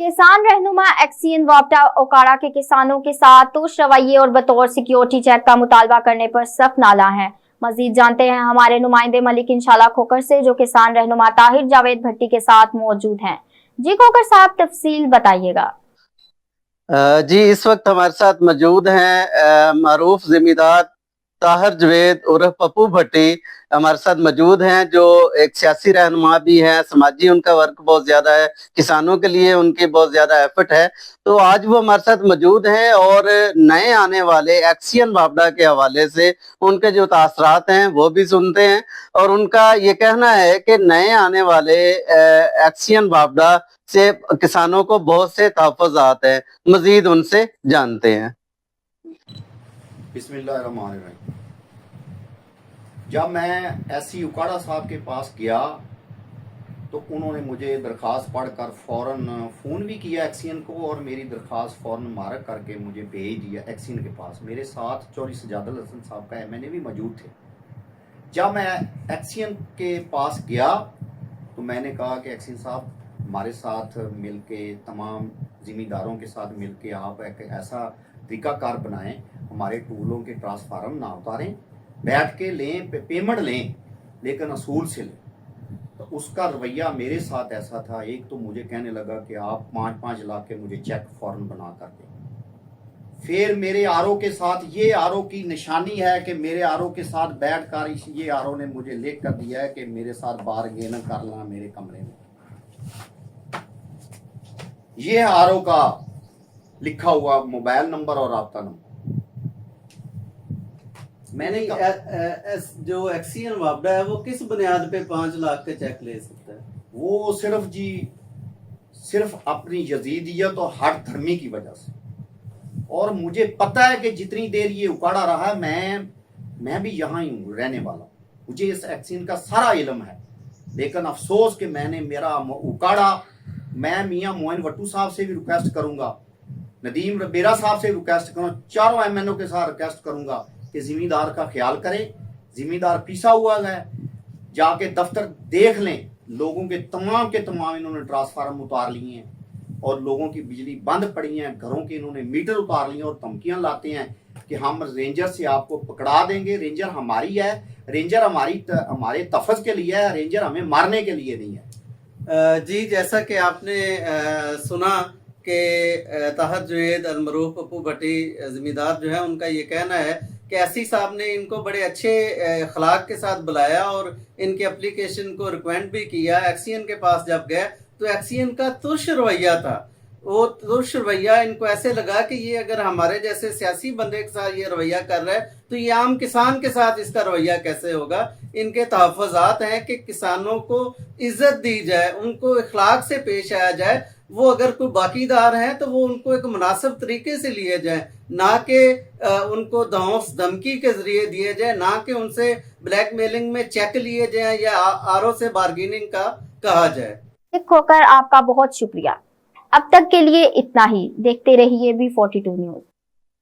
किसान रहनुमा एक्सियन वापटा ओकाड़ा के किसानों के साथ तुष रवैये और बतौर सिक्योरिटी चेक का मुतालबा करने पर सख्त नाला है। मजीद जानते हैं हमारे नुमाइंदे मलिक इंशाल्लाह खोकर से, जो किसान रहनुमा ताहिर जावेद भट्टी के साथ मौजूद हैं। जी खोकर साहब, तफसील बताइएगा। जी, इस वक्त हमारे साथ मौजूद हैं मारूफ जिम्मेदार ताहिर जावेद उर्फ पप्पू भट्टी हमारे साथ मौजूद हैं, जो एक सियासी रहनुमा भी हैं। समाजी उनका वर्क बहुत ज्यादा है, किसानों के लिए उनकी बहुत ज्यादा एफर्ट है। तो आज वो हमारे साथ मौजूद हैं और नए आने वाले एक्सियन वापडा के हवाले से उनके जो तासरात हैं वो भी सुनते हैं। और उनका ये कहना है कि नए आने वाले एक्सियन वापडा से किसानों को बहुत से तहफ़्फ़ुज़ात हैं। मजीद उनसे जानते हैं। बिस्मिल्लाहिर्रहमानिर्रहीम। जब मैं एससी उकाड़ा साहब के पास गया तो उन्होंने मुझे दरख्वास्त पढ़कर फ़ौरन फ़ोन भी किया एक्सियन को, और मेरी दरख्वास्त फ़ौरन मारक करके मुझे भेज दिया एक्सियन के पास। मेरे साथ चौधरी सजादुल हसन साहब का एमएनए भी मौजूद थे। जब मैं एक्सियन के पास गया तो मैंने कहा कि एक्सियन साहब, हमारे साथ मिलके, तमाम ज़िम्मेदारों के साथ मिलके आप एक ऐसा तरीक़ाकार बनाएं, हमारे टूलों के ट्रांसफार्म ना उतारें, बैठ के लें, पेमेंट लें, लेकिन असूल से लें। तो उसका रवैया मेरे साथ ऐसा था। एक तो मुझे कहने लगा कि आप 5-5 लाख के मुझे चेक फौरन बना कर दें। फिर मेरे आरओ के साथ, ये आरओ की निशानी है कि मेरे आरओ के साथ बैठ कर ये आरओ ने मुझे लिख कर दिया है कि मेरे साथ बारगेन करना मेरे कमरे में। ये आरओ का लिखा हुआ मोबाइल नंबर और राब्ता नंबर। मैंने जो एक्सियन वापडा है वो किस बुनियाद पे 5 लाख के चेक ले सकता है? वो सिर्फ अपनी यजीदियत और हट धर्मी की वजह से। और मुझे पता है कि जितनी देर ये उकाड़ा रहा है, मैं भी यहाँ ही हूँ, रहने वाला। मुझे इस एक्सियन का सारा इल्म है, लेकिन अफसोस कि मेरा उकाड़ा, मैं मियाँ मोइन वट्टू साहब से भी रिक्वेस्ट करूंगा, नदीम रबेरा साहब से रिक्वेस्ट करूँ, चारों एमएनओ के साथ रिक्वेस्ट करूंगा कि जिम्मेदार का ख्याल करें। जिम्मेदार पीसा हुआ है, जाके दफ्तर देख लें। लोगों के तमाम इन्होंने ट्रांसफार्म उतार लिए हैं और लोगों की बिजली बंद पड़ी है, घरों के इन्होंने मीटर उतार लिए और धमकियां लाते हैं कि हम रेंजर से आपको पकड़ा देंगे। रेंजर हमारी है, रेंजर हमारे तफज के लिए है, रेंजर हमें मारने के लिए नहीं है। जी, जैसा कि आपने सुना कि ताहिर जावेद अलमरूफ पप्पू भट्टी जिम्मेदार जो है, उनका ये कहना है कि एससी साहब ने इनको बड़े अच्छे अखलाक के साथ बुलाया और इनके एप्लीकेशन को रिकमेंड भी किया। एक्सियन के पास जब गए तो एक्सियन का तुर्श रवैया था। वो तुर्श रवैया इनको ऐसे लगा कि ये अगर हमारे जैसे सियासी बंदे के साथ ये रवैया कर रहा है तो ये आम किसान के साथ इसका रवैया कैसे होगा। इनके तहफ़्फ़ुज़ात हैं कि किसानों को इज्जत दी जाए, उनको इखलाक से पेश आया जाए। वो अगर कोई बाकीदार हैं तो वो उनको एक मुनासिब तरीके से लिए जाए, ना कि उनको धमकी के जरिए दिए जाए, ना कि उनसे ब्लैकमेलिंग में चेक लिए जाए या आरओ से बार्गेनिंग का कहा जाए। खोकर आपका बहुत शुक्रिया। अब तक के लिए इतना ही। देखते रहिए B42 न्यूज़।